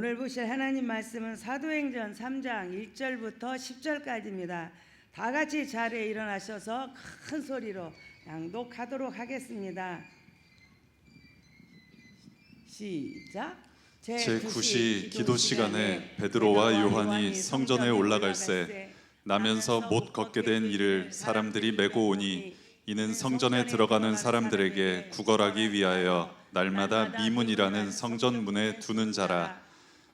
오늘 보실 하나님 말씀은 사도행전 3장 1절부터 10절까지입니다. 다 같이 자리에 일어나셔서 큰 소리로 낭독하도록 하겠습니다. 시작. 제9시 기도 시간에 베드로와 요한이 성전에 올라갈새 나면서 못 걷게 된 이를 사람들이 메고 오니 이는 성전에 들어가는 사람들에게 구걸하기 위하여 날마다 미문이라는 성전 문에 두는 자라.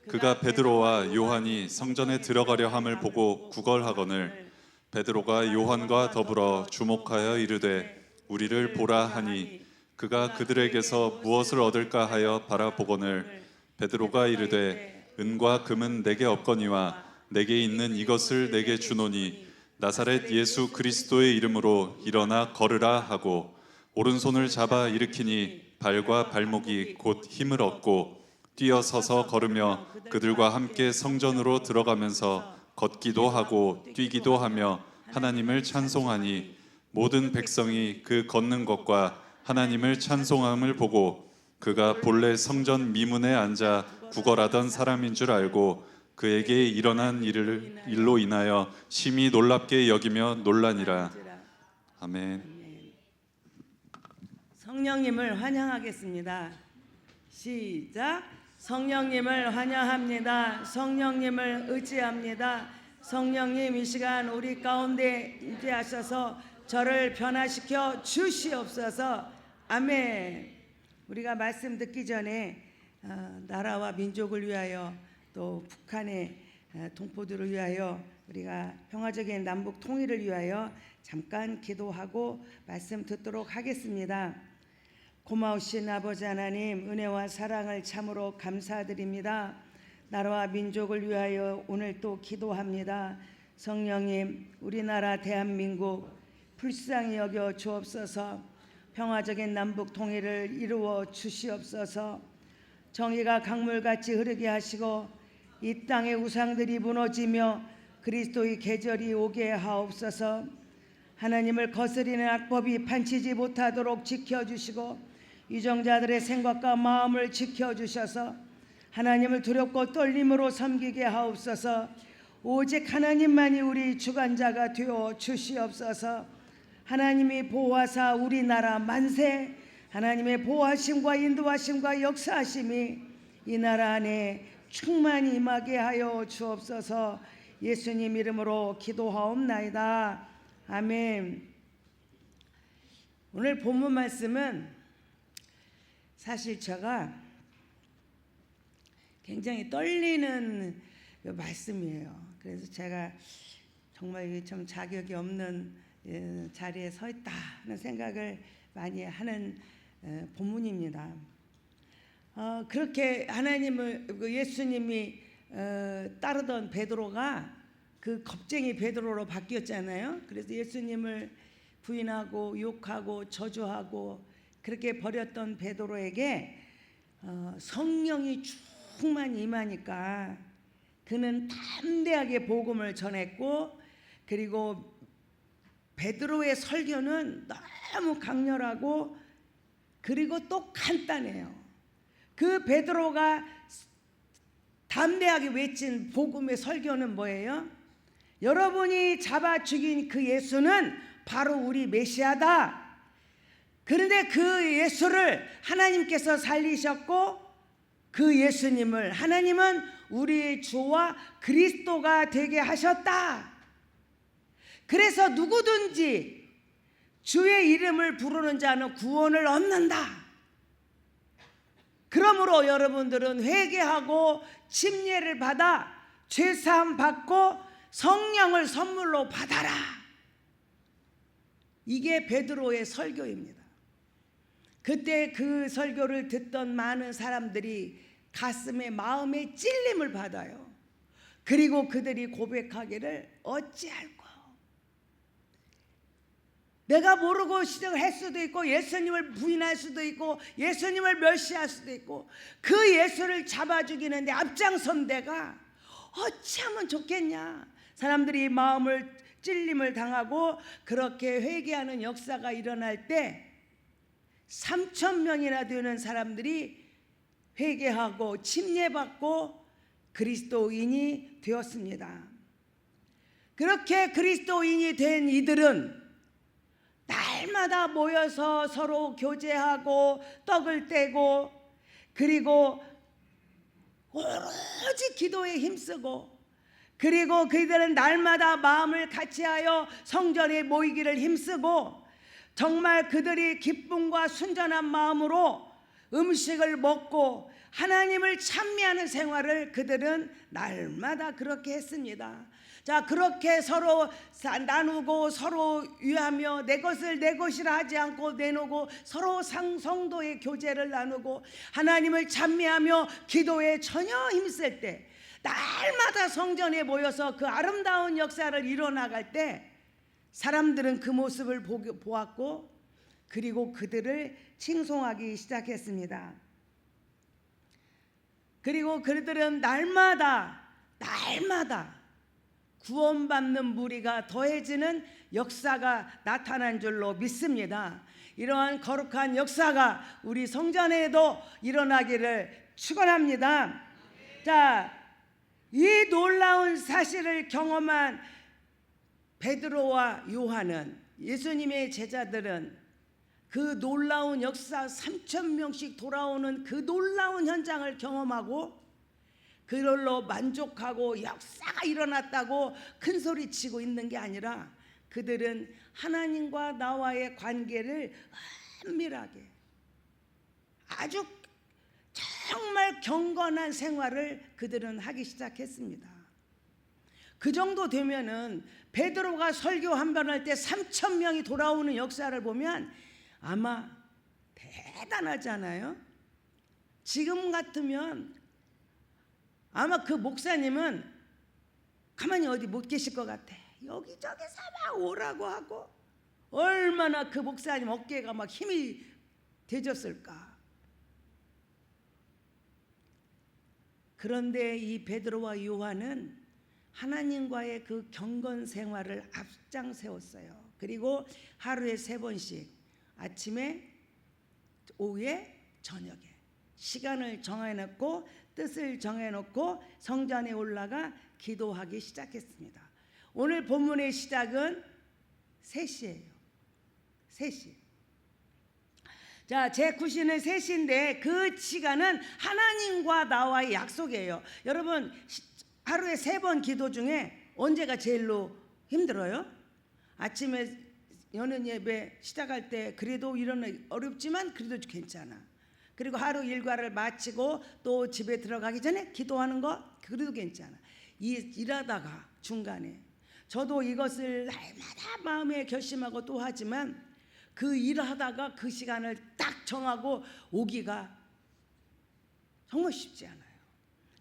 그가 베드로와 요한이 성전에 들어가려 함을 보고 구걸하거늘 베드로가 요한과 더불어 주목하여 이르되 우리를 보라 하니 그가 그들에게서 무엇을 얻을까 하여 바라보거늘 베드로가 이르되 은과 금은 내게 없거니와 내게 있는 이것을 내게 주노니 나사렛 예수 그리스도의 이름으로 일어나 걸으라 하고 오른손을 잡아 일으키니 발과 발목이 곧 힘을 얻고 뛰어서서 걸으며 그들과 함께 성전으로 들어가면서 걷기도 하고 뛰기도 하며 하나님을 찬송하니 모든 백성이 그 걷는 것과 하나님을 찬송함을 보고 그가 본래 성전 미문에 앉아 구걸하던 사람인 줄 알고 그에게 일어난 일로 인하여 심히 놀랍게 여기며 놀라니라. 아멘. 성령님을 환영하겠습니다. 시작. 성령님을 환영합니다. 성령님을 의지합니다. 성령님 이 시간 우리 가운데 임재하셔서 저를 변화시켜 주시옵소서. 아멘. 우리가 말씀 듣기 전에 나라와 민족을 위하여 또 북한의 동포들을 위하여 우리가 평화적인 남북 통일을 위하여 잠깐 기도하고 말씀 듣도록 하겠습니다. 고마우신 아버지 하나님, 은혜와 사랑을 참으로 감사드립니다. 나라와 민족을 위하여 오늘 또 기도합니다. 성령님, 우리나라 대한민국 불쌍히 여겨 주옵소서. 평화적인 남북 통일을 이루어 주시옵소서. 정의가 강물같이 흐르게 하시고 이 땅의 우상들이 무너지며 그리스도의 계절이 오게 하옵소서. 하나님을 거스리는 악법이 판치지 못하도록 지켜주시고 유정자들의 생각과 마음을 지켜주셔서 하나님을 두렵고 떨림으로 섬기게 하옵소서. 오직 하나님만이 우리 주관자가 되어 주시옵소서. 하나님이 보호하사 우리나라 만세, 하나님의 보호하심과 인도하심과 역사하심이 이 나라 안에 충만히 임하게 하여 주옵소서. 예수님 이름으로 기도하옵나이다. 아멘. 오늘 본문 말씀은 사실 제가 굉장히 떨리는 말씀이에요. 그래서 제가 정말 참 자격이 없는 자리에 서 있다 하는 생각을 많이 하는 본문입니다. 그렇게 하나님을 예수님이 따르던 베드로가 그 겁쟁이 베드로로 바뀌었잖아요. 그래서 예수님을 부인하고 욕하고 저주하고 그렇게 버렸던 베드로에게 성령이 충만히 임하니까 그는 담대하게 복음을 전했고, 그리고 베드로의 설교는 너무 강렬하고 그리고 또 간단해요. 그 베드로가 담대하게 외친 복음의 설교는 뭐예요? 여러분이 잡아 죽인 그 예수는 바로 우리 메시아다. 그런데 그 예수를 하나님께서 살리셨고 그 예수님을 하나님은 우리의 주와 그리스도가 되게 하셨다. 그래서 누구든지 주의 이름을 부르는 자는 구원을 얻는다. 그러므로 여러분들은 회개하고 침례를 받아 죄사함 받고 성령을 선물로 받아라. 이게 베드로의 설교입니다. 그때 그 설교를 듣던 많은 사람들이 가슴에 마음에 찔림을 받아요. 그리고 그들이 고백하기를 어찌할꼬. 내가 모르고 시작을 할 수도 있고 예수님을 부인할 수도 있고 예수님을 멸시할 수도 있고 그 예수를 잡아 죽이는데 앞장선 내가 어찌하면 좋겠냐. 사람들이 마음을 찔림을 당하고 그렇게 회개하는 역사가 일어날 때 3,000명이나 되는 사람들이 회개하고 침례받고 그리스도인이 되었습니다. 그렇게 그리스도인이 된 이들은 날마다 모여서 서로 교제하고 떡을 떼고, 그리고 오로지 기도에 힘쓰고, 그리고 그들은 날마다 마음을 같이하여 성전에 모이기를 힘쓰고, 정말 그들이 기쁨과 순전한 마음으로 음식을 먹고 하나님을 찬미하는 생활을 그들은 날마다 그렇게 했습니다. 자, 그렇게 서로 나누고 서로 위하며 내 것을 내 것이라 하지 않고 내놓고 서로 성도의 교제를 나누고 하나님을 찬미하며 기도에 전혀 힘쓸 때, 날마다 성전에 모여서 그 아름다운 역사를 이뤄나갈 때 사람들은 그 모습을 보았고, 그리고 그들을 칭송하기 시작했습니다. 그리고 그들은 날마다 구원받는 무리가 더해지는 역사가 나타난 줄로 믿습니다. 이러한 거룩한 역사가 우리 성전에도 일어나기를 축원합니다. 자, 이 놀라운 사실을 경험한 베드로와 요한은, 예수님의 제자들은 그 놀라운 역사 3,000명씩 돌아오는 그 놀라운 현장을 경험하고 그걸로 만족하고 역사가 일어났다고 큰 소리 치고 있는 게 아니라, 그들은 하나님과 나와의 관계를 은밀하게 아주 정말 경건한 생활을 그들은 하기 시작했습니다. 그 정도 되면은 베드로가 설교 한 번 할 때 3,000명이 돌아오는 역사를 보면 아마 대단하잖아요. 지금 같으면 아마 그 목사님은 가만히 어디 못 계실 것 같아. 여기저기서 막 오라고 하고, 얼마나 그 목사님 어깨가 막 힘이 되졌을까. 그런데 이 베드로와 요한은 하나님과의 그 경건 생활을 앞장 세웠어요. 그리고 하루에 3번씩, 아침에, 오후에, 저녁에 시간을 정해놓고 뜻을 정해놓고 성전에 올라가 기도하기 시작했습니다. 오늘 본문의 시작은 3시예요. 3시. 자, 제 9시는 3시인데 그 시간은 하나님과 나와의 약속이에요. 여러분, 하루에 3번 기도 중에 언제가 제일로 힘들어요? 아침에 여는 예배 시작할 때 그래도 일어나 어렵지만 그래도 괜찮아. 그리고 하루 일과를 마치고 또 집에 들어가기 전에 기도하는 거 그래도 괜찮아. 일하다가 중간에 저도 이것을 날마다 마음에 결심하고 또 하지만, 그 일하다가 그 시간을 딱 정하고 오기가 정말 쉽지 않아요.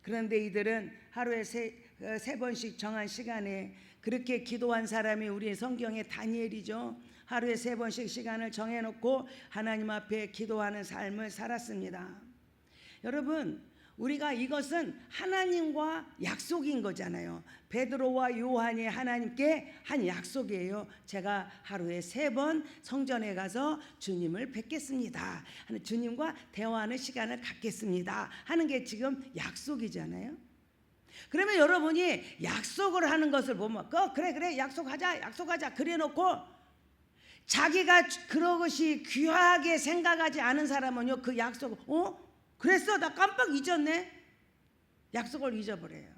그런데 이들은 하루에 3번씩 정한 시간에 그렇게 기도한 사람이 우리 성경의 다니엘이죠. 하루에 3번씩 시간을 정해놓고 하나님 앞에 기도하는 삶을 살았습니다. 여러분, 우리가 이것은 하나님과 약속인 거잖아요. 베드로와 요한이 하나님께 한 약속이에요. 제가 하루에 3번 성전에 가서 주님을 뵙겠습니다. 주님과 대화하는 시간을 갖겠습니다 하는 게 지금 약속이잖아요. 그러면 여러분이 약속을 하는 것을 보면 그래 약속하자 그래놓고 자기가 그것이 귀하게 생각하지 않은 사람은요, 그 약속을 그랬어? 나 깜빡 잊었네. 약속을 잊어버려요.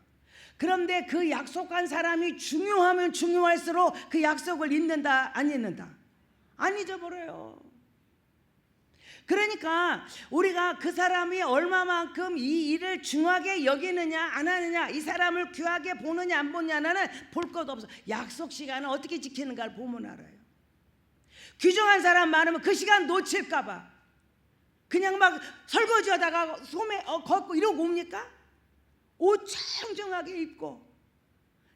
그런데 그 약속한 사람이 중요하면 중요할수록 그 약속을 잊는다, 안 잊는다? 안 잊어버려요. 그러니까 우리가 그 사람이 얼마만큼 이 일을 중하게 여기느냐 안 하느냐, 이 사람을 귀하게 보느냐 안 보느냐는 볼 것 없어. 약속 시간을 어떻게 지키는가를 보면 알아요. 귀중한 사람 많으면 그 시간 놓칠까 봐 그냥 막 설거지하다가 소매 걷고 이러고 옵니까? 옷 청정하게 입고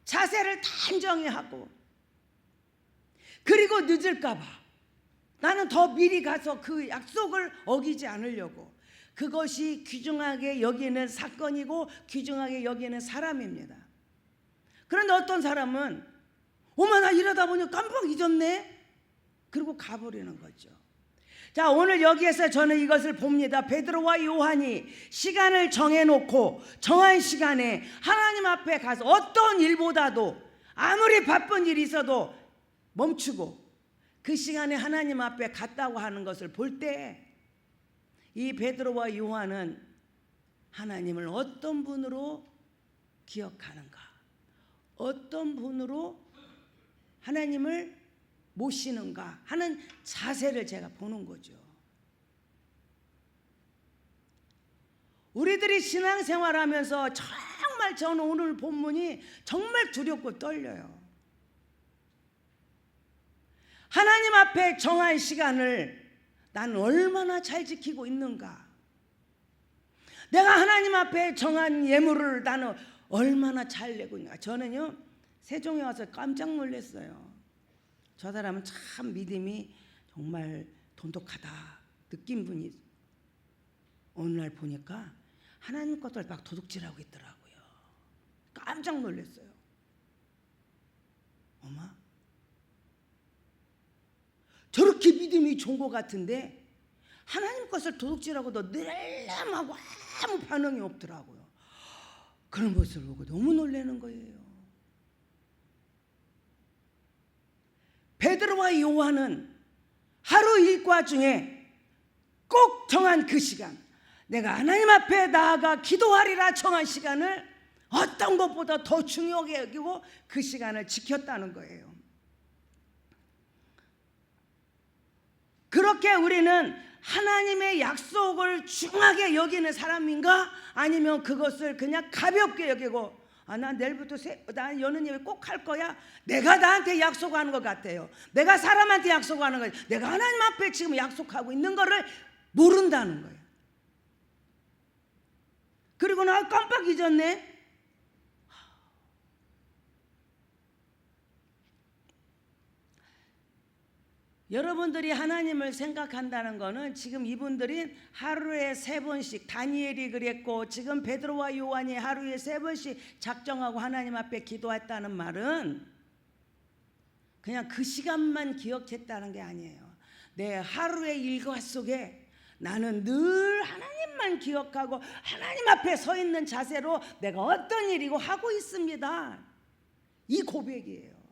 자세를 단정히 하고, 그리고 늦을까 봐 나는 더 미리 가서 그 약속을 어기지 않으려고. 그것이 귀중하게 여기는 사건이고 귀중하게 여기는 사람입니다. 그런데 어떤 사람은 어머 나 이러다 보니 깜빡 잊었네, 그리고 가버리는 거죠. 자, 오늘 여기에서 저는 이것을 봅니다. 베드로와 요한이 시간을 정해놓고 정한 시간에 하나님 앞에 가서 어떤 일보다도 아무리 바쁜 일이 있어도 멈추고 그 시간에 하나님 앞에 갔다고 하는 것을 볼 때 이 베드로와 요한은 하나님을 어떤 분으로 기억하는가, 어떤 분으로 하나님을 모시는가 하는 자세를 제가 보는 거죠. 우리들이 신앙생활하면서 정말 저는 오늘 본문이 정말 두렵고 떨려요. 하나님 앞에 정한 시간을 나는 얼마나 잘 지키고 있는가, 내가 하나님 앞에 정한 예물을 나는 얼마나 잘 내고 있는가. 저는요, 세종에 와서 깜짝 놀랐어요. 저 사람은 참 믿음이 정말 돈독하다 느낀 분이 어느 날 보니까 하나님 것들 막 도둑질하고 있더라고요. 깜짝 놀랐어요. 어마, 저렇게 믿음이 좋은 것 같은데 하나님 것을 도둑질하고도 늘람하고 아무 반응이 없더라고요. 그런 모습을 보고 너무 놀라는 거예요. 베드로와 요한은 하루 일과 중에 꼭 정한 그 시간, 내가 하나님 앞에 나아가 기도하리라 정한 시간을 어떤 것보다 더 중요하게 여기고 그 시간을 지켰다는 거예요. 그렇게 우리는 하나님의 약속을 중하게 여기는 사람인가? 아니면 그것을 그냥 가볍게 여기고 난 내일부터 난 여는 예배 꼭 할 거야. 내가 나한테 약속하는 것 같아요. 내가 사람한테 약속하는 거예요. 내가 하나님 앞에 지금 약속하고 있는 거를 모른다는 거예요. 그리고 나 깜빡 잊었네. 여러분들이 하나님을 생각한다는 것은 지금 이분들이 하루에 3번씩, 다니엘이 그랬고 지금 베드로와 요한이 하루에 3번씩 작정하고 하나님 앞에 기도했다는 말은 그냥 그 시간만 기억했다는 게 아니에요. 내 하루의 일과 속에 나는 늘 하나님만 기억하고 하나님 앞에 서 있는 자세로 내가 어떤 일이고 하고 있습니다. 이 고백이에요.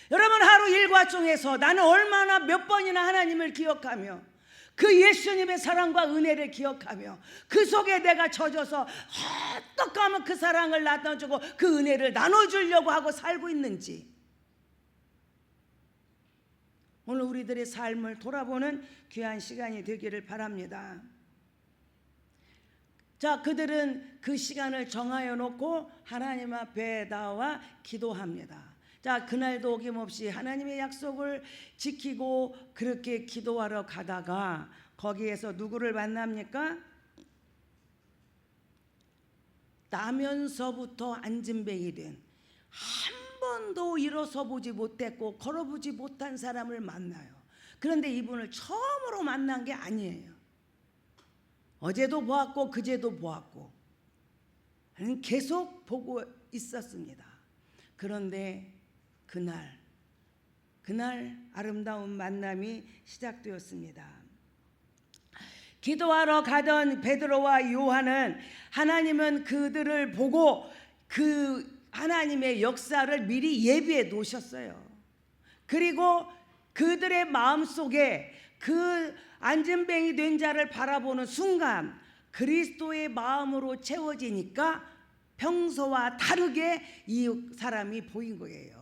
여러분, 하루 일과 중에서 나는 얼마나 몇 번이나 하나님을 기억하며 그 예수님의 사랑과 은혜를 기억하며 그 속에 내가 젖어서 어떻게 하면 그 사랑을 나눠주고 그 은혜를 나눠주려고 하고 살고 있는지, 오늘 우리들의 삶을 돌아보는 귀한 시간이 되기를 바랍니다. 자, 그들은 그 시간을 정하여 놓고 하나님 앞에 나와 기도합니다. 자, 그날도 어김없이 하나님의 약속을 지키고 그렇게 기도하러 가다가 거기에서 누구를 만납니까? 나면서부터 안진뱅이 된, 한 번도 일어서 보지 못했고 걸어보지 못한 사람을 만나요. 그런데 이분을 처음으로 만난 게 아니에요. 어제도 보았고 그제도 보았고 계속 보고 있었습니다. 그런데 그날 아름다운 만남이 시작되었습니다. 기도하러 가던 베드로와 요한은 하나님은 그들을 보고 그 하나님의 역사를 미리 예비해 놓으셨어요. 그리고 그들의 마음속에 그 안진뱅이 된 자를 바라보는 순간 그리스도의 마음으로 채워지니까 평소와 다르게 이 사람이 보인 거예요.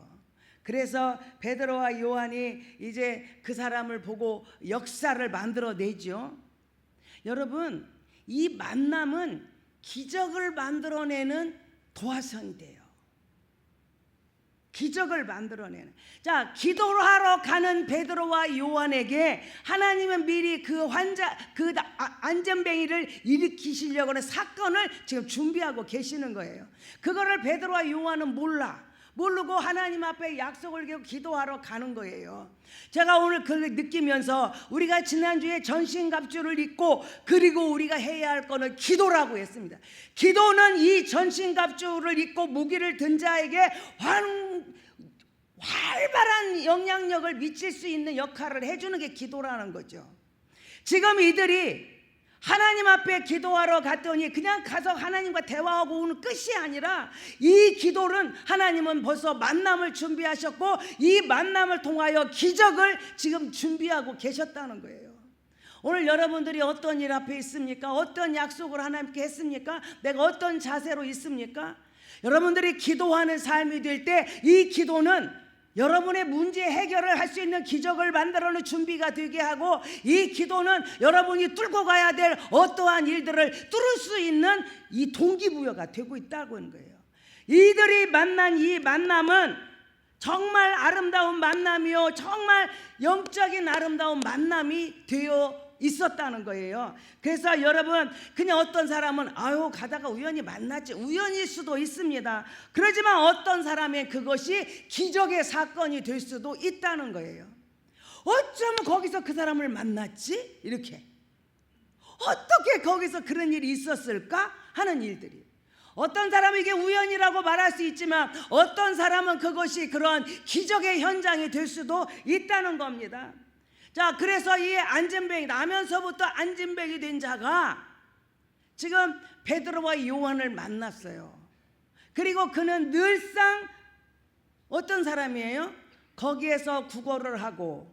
그래서 베드로와 요한이 이제 그 사람을 보고 역사를 만들어내죠. 여러분, 이 만남은 기적을 만들어내는 도화선이 돼요. 기적을 만들어내는. 자, 기도를 하러 가는 베드로와 요한에게 하나님은 미리 그 환자, 그 안전뱅이를 일으키시려고 하는 사건을 지금 준비하고 계시는 거예요. 그거를 베드로와 요한은 모르고 하나님 앞에 약속을 걸고 기도하러 가는 거예요. 제가 오늘 그걸 느끼면서 우리가 지난주에 전신갑주를 입고 그리고 우리가 해야 할 거는 기도라고 했습니다. 기도는 이 전신갑주를 입고 무기를 든 자에게 활발한 영향력을 미칠 수 있는 역할을 해주는 게 기도라는 거죠. 지금 이들이 하나님 앞에 기도하러 갔더니 그냥 가서 하나님과 대화하고 오는 끝이 아니라 이 기도는 하나님은 벌써 만남을 준비하셨고 이 만남을 통하여 기적을 지금 준비하고 계셨다는 거예요. 오늘 여러분들이 어떤 일 앞에 있습니까? 어떤 약속을 하나님께 했습니까? 내가 어떤 자세로 있습니까? 여러분들이 기도하는 삶이 될 때 이 기도는 여러분의 문제 해결을 할 수 있는 기적을 만들어놓은 준비가 되게 하고 이 기도는 여러분이 뚫고 가야 될 어떠한 일들을 뚫을 수 있는 이 동기부여가 되고 있다고 하는 거예요. 이들이 만난 이 만남은 정말 아름다운 만남이요, 정말 영적인 아름다운 만남이 되어 있었다는 거예요. 그래서 여러분, 그냥 어떤 사람은 아유 가다가 우연히 만났지, 우연일 수도 있습니다. 그렇지만 어떤 사람의 그것이 기적의 사건이 될 수도 있다는 거예요. 어쩌면 거기서 그 사람을 만났지? 이렇게 어떻게 거기서 그런 일이 있었을까 하는 일들이, 어떤 사람은 이게 우연이라고 말할 수 있지만 어떤 사람은 그것이 그런 기적의 현장이 될 수도 있다는 겁니다. 자, 그래서 이 안진뱅이, 나면서부터 안진뱅이 된 자가 지금 베드로와 요한을 만났어요. 그리고 그는 늘상 어떤 사람이에요? 거기에서 구걸을 하고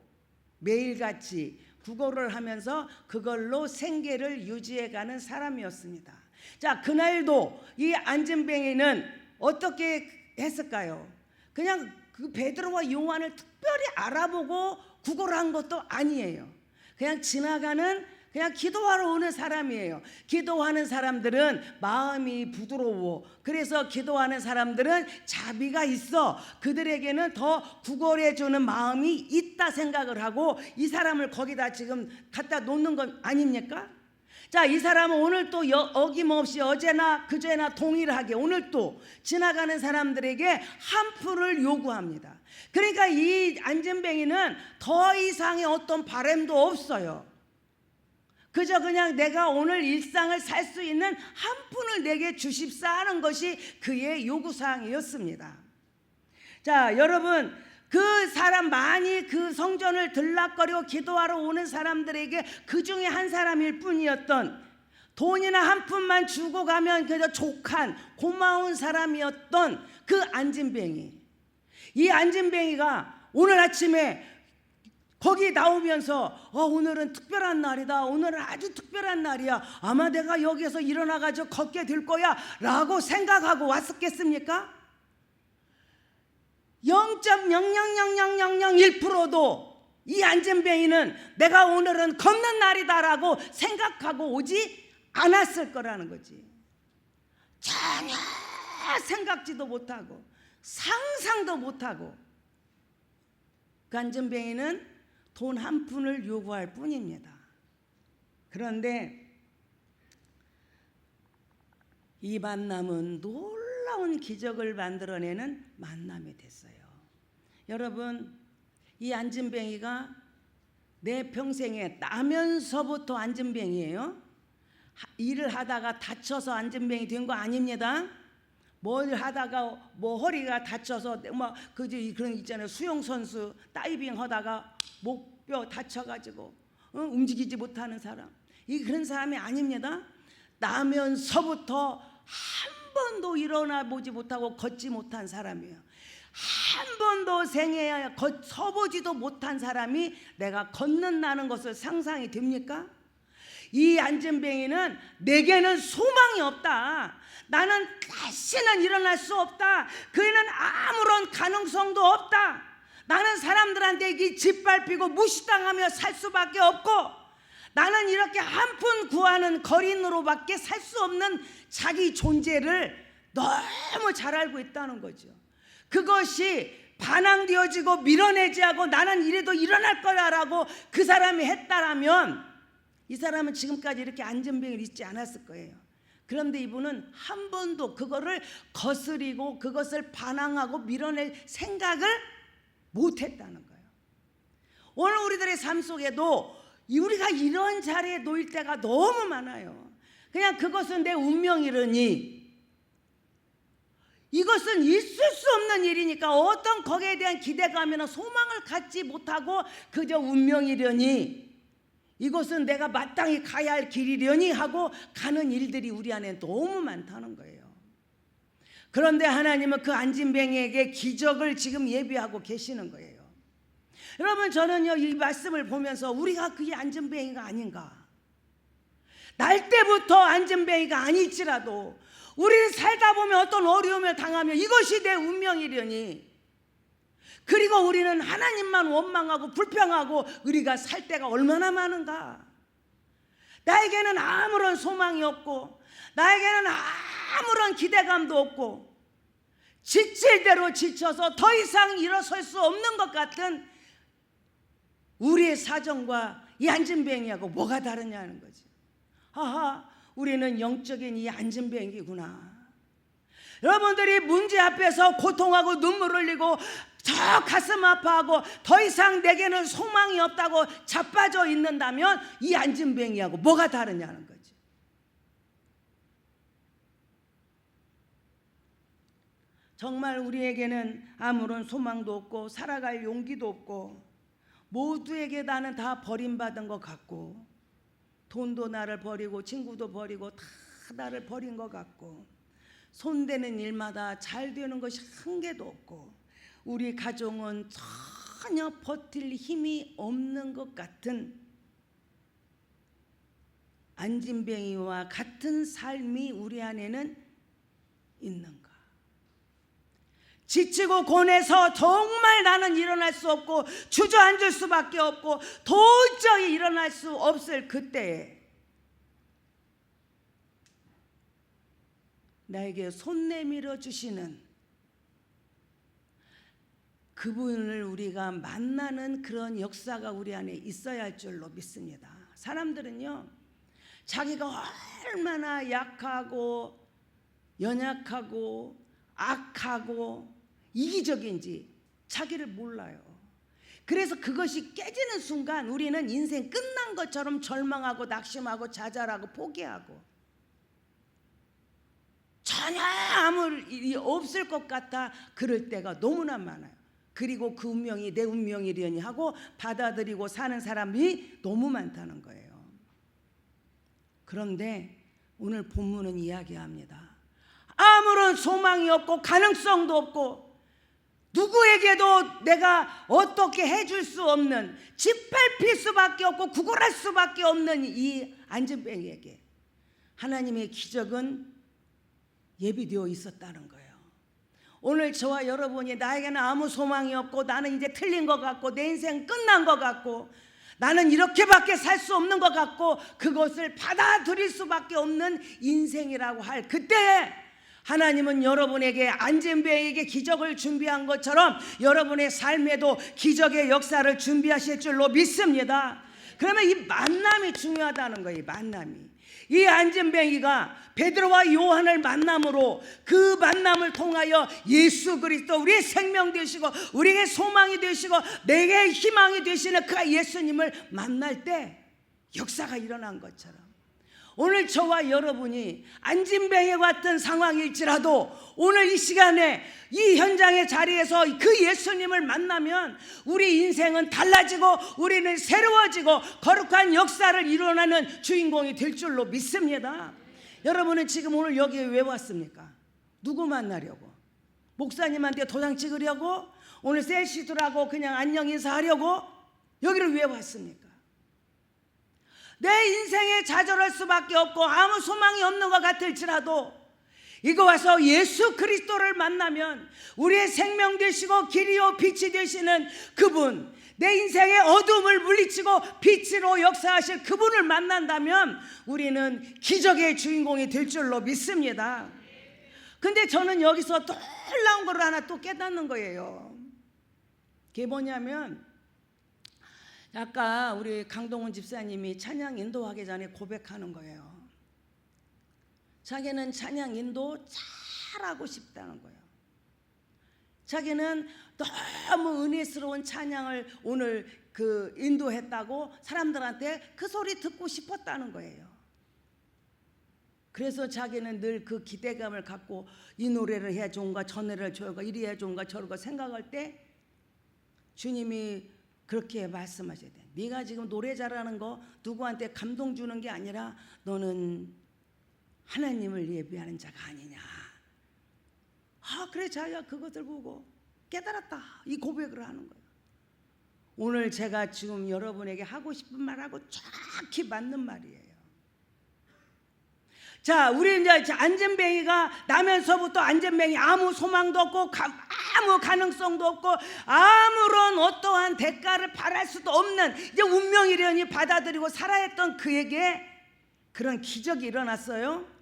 매일같이 구걸을 하면서 그걸로 생계를 유지해가는 사람이었습니다. 자, 그날도 이 안진뱅이는 어떻게 했을까요? 그냥 그 베드로와 요한을 특별히 알아보고 구걸한 것도 아니에요. 그냥 지나가는, 그냥 기도하러 오는 사람이에요. 기도하는 사람들은 마음이 부드러워. 그래서 기도하는 사람들은 자비가 있어. 그들에게는 더 구걸해주는 마음이 있다 생각을 하고 이 사람을 거기다 지금 갖다 놓는 건 아닙니까? 자, 이 사람은 오늘 또 어김없이 어제나 그제나 동일하게 오늘 또 지나가는 사람들에게 한 푼을 요구합니다. 그러니까 이 안진뱅이는 더 이상의 어떤 바람도 없어요. 그저 그냥 내가 오늘 일상을 살 수 있는 한 푼을 내게 주십사 하는 것이 그의 요구사항이었습니다. 자, 여러분, 그 사람 많이 그 성전을 들락거리고 기도하러 오는 사람들에게 그 중에 한 사람일 뿐이었던, 돈이나 한 푼만 주고 가면 그저 족한 고마운 사람이었던 그 안진뱅이. 이 안진뱅이가 오늘 아침에 거기 나오면서 오늘은 특별한 날이다, 오늘은 아주 특별한 날이야, 아마 내가 여기에서 일어나가지고 걷게 될 거야 라고 생각하고 왔었겠습니까? 0.0000001%도 이 안진뱅이는 내가 오늘은 걷는 날이다라고 생각하고 오지 않았을 거라는 거지. 전혀 생각지도 못하고 상상도 못하고 그 안진뱅이는 돈 한 푼을 요구할 뿐입니다. 그런데 이 만남은 놀라운 기적을 만들어내는 만남이 됐어요. 여러분, 이 안진뱅이가 내 평생에 나면서부터 안진뱅이에요. 일을 하다가 다쳐서 안진뱅이 된 거 아닙니다. 뭘 하다가 뭐 허리가 다쳐서 막 그런 있잖아요. 수영 선수 다이빙 하다가 목뼈 다쳐가지고 움직이지 못하는 사람, 이 그런 사람이 아닙니다. 나면서부터 한 번도 일어나 보지 못하고 걷지 못한 사람이에요. 한 번도 생애에 서보지도 못한 사람이 내가 걷는다는 것을 상상이 됩니까? 이 안진뱅이는 내게는 소망이 없다, 나는 다시는 일어날 수 없다, 그에는 아무런 가능성도 없다, 나는 사람들한테 짓밟히고 무시당하며 살 수밖에 없고 나는 이렇게 한 푼 구하는 거린으로밖에 살 수 없는 자기 존재를 너무 잘 알고 있다는 거죠. 그것이 반항되어지고 밀어내지 하고 나는 이래도 일어날 거야라고 그 사람이 했다라면 이 사람은 지금까지 이렇게 안진뱅이를 잊지 않았을 거예요. 그런데 이분은 한 번도 그거를 거스리고 그것을 반항하고 밀어낼 생각을 못했다는 거예요. 오늘 우리들의 삶 속에도 우리가 이런 자리에 놓일 때가 너무 많아요. 그냥 그것은 내 운명이러니 이것은 있을 수 없는 일이니까 어떤 거기에 대한 기대감이나 소망을 갖지 못하고 그저 운명이려니, 이것은 내가 마땅히 가야 할 길이려니 하고 가는 일들이 우리 안에 너무 많다는 거예요. 그런데 하나님은 그 안진뱅이에게 기적을 지금 예비하고 계시는 거예요. 여러분, 저는요 이 말씀을 보면서 우리가 그게 안진뱅이가 아닌가, 날 때부터 안진뱅이가 아닐지라도 우리는 살다 보면 어떤 어려움을 당하면 이것이 내 운명이려니, 그리고 우리는 하나님만 원망하고 불평하고 우리가 살 때가 얼마나 많은가. 나에게는 아무런 소망이 없고 나에게는 아무런 기대감도 없고 지칠 대로 지쳐서 더 이상 일어설 수 없는 것 같은 우리의 사정과 이 안진뱅이하고 뭐가 다르냐는 거지. 하하, 우리는 영적인 이 안진뱅이구나. 여러분들이 문제 앞에서 고통하고 눈물 흘리고 저 가슴 아파하고 더 이상 내게는 소망이 없다고 자빠져 있는다면 이 안진뱅이하고 뭐가 다르냐는 거지. 정말 우리에게는 아무런 소망도 없고 살아갈 용기도 없고 모두에게 나는 다 버림받은 것 같고, 돈도 나를 버리고 친구도 버리고 다 나를 버린 것 같고, 손대는 일마다 잘 되는 것이 한 개도 없고, 우리 가정은 전혀 버틸 힘이 없는 것 같은 안진뱅이와 같은 삶이 우리 안에는 있는가? 지치고 고뇌서 정말 나는 일어날 수 없고 주저앉을 수밖에 없고 도저히 일어날 수 없을 그때에 나에게 손 내밀어 주시는 그분을 우리가 만나는 그런 역사가 우리 안에 있어야 할 줄로 믿습니다. 사람들은요, 자기가 얼마나 약하고 연약하고 악하고 이기적인지 자기를 몰라요. 그래서 그것이 깨지는 순간 우리는 인생 끝난 것처럼 절망하고 낙심하고 좌절하고 포기하고 전혀 아무 일이 없을 것 같아 그럴 때가 너무나 많아요. 그리고 그 운명이 내 운명이려니 하고 받아들이고 사는 사람이 너무 많다는 거예요. 그런데 오늘 본문은 이야기합니다. 아무런 소망이 없고 가능성도 없고 누구에게도 내가 어떻게 해줄 수 없는, 짓밟힐 수밖에 없고 구걸할 수밖에 없는 이 안진뱅이에게 하나님의 기적은 예비되어 있었다는 거예요. 오늘 저와 여러분이 나에게는 아무 소망이 없고 나는 이제 틀린 것 같고 내 인생 끝난 것 같고 나는 이렇게밖에 살 수 없는 것 같고 그것을 받아들일 수밖에 없는 인생이라고 할 그때에 하나님은 여러분에게 안진뱅이에게 기적을 준비한 것처럼 여러분의 삶에도 기적의 역사를 준비하실 줄로 믿습니다. 그러면 이 만남이 중요하다는 거예요. 이 안진뱅이가 베드로와 요한을 만남으로 그 만남을 통하여 예수 그리스도 우리의 생명 되시고 우리에게 소망이 되시고 내게 희망이 되시는 그 예수님을 만날 때 역사가 일어난 것처럼 오늘 저와 여러분이 안진뱅이 같은 상황일지라도 오늘 이 시간에 이 현장의 자리에서 그 예수님을 만나면 우리 인생은 달라지고 우리는 새로워지고 거룩한 역사를 이뤄나는 주인공이 될 줄로 믿습니다. 여러분은 지금 오늘 여기에 왜 왔습니까? 누구 만나려고? 목사님한테 도장 찍으려고? 오늘 셀시드라고 그냥 안녕 인사하려고? 여기를 왜 왔습니까? 내 인생에 좌절할 수밖에 없고 아무 소망이 없는 것 같을지라도 이거 와서 예수 그리스도를 만나면 우리의 생명 되시고 길이요 빛이 되시는 그분, 내 인생의 어둠을 물리치고 빛으로 역사하실 그분을 만난다면 우리는 기적의 주인공이 될 줄로 믿습니다. 근데 저는 여기서 놀라운 걸 하나 또 깨닫는 거예요. 그게 뭐냐면 아까 우리 강동원 집사님이 찬양 인도하기 전에 고백하는 거예요. 자기는 찬양 인도 잘하고 싶다는 거예요. 자기는 너무 은혜스러운 찬양을 오늘 그 인도했다고 사람들한테 그 소리 듣고 싶었다는 거예요. 그래서 자기는 늘 그 기대감을 갖고 이 노래를 해야 좋은가, 저 노래를 좋은가, 이리 해야 좋은가, 저런가 생각할 때 주님이 그렇게 말씀하셔야 돼. 네가 지금 노래 잘하는 거 누구한테 감동 주는 게 아니라 너는 하나님을 예배하는 자가 아니냐. 그래 자기가 그것을 보고 깨달았다, 이 고백을 하는 거예요. 오늘 제가 지금 여러분에게 하고 싶은 말하고 정확히 맞는 말이에요. 자, 우리 이제 안전뱅이가 나면서부터 안전뱅이 아무 소망도 없고 아무 가능성도 없고 아무런 어떠한 대가를 바랄 수도 없는 이제 운명이려니 받아들이고 살아야 했던 그에게 그런 기적이 일어났어요.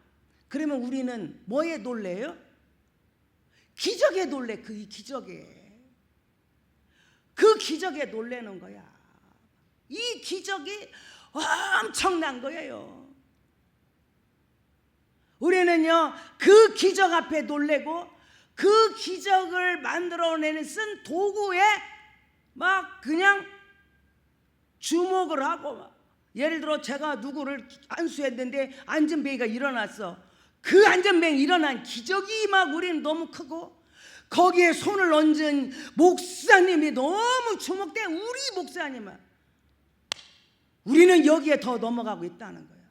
그러면 우리는 뭐에 놀래요? 기적에 놀래. 그 기적에, 그 기적에 놀래는 거야. 이 기적이 엄청난 거예요. 우리는요 그 기적 앞에 놀래고 그 기적을 만들어내는 쓴 도구에 막 그냥 주목을 하고 막. 예를 들어 제가 누구를 안수했는데 안전뱅이가 일어났어. 그 안전뱅이 일어난 기적이 막 우리는 너무 크고 거기에 손을 얹은 목사님이 너무 주목돼. 우리 목사님은 우리는 여기에 더 넘어가고 있다는 거예요.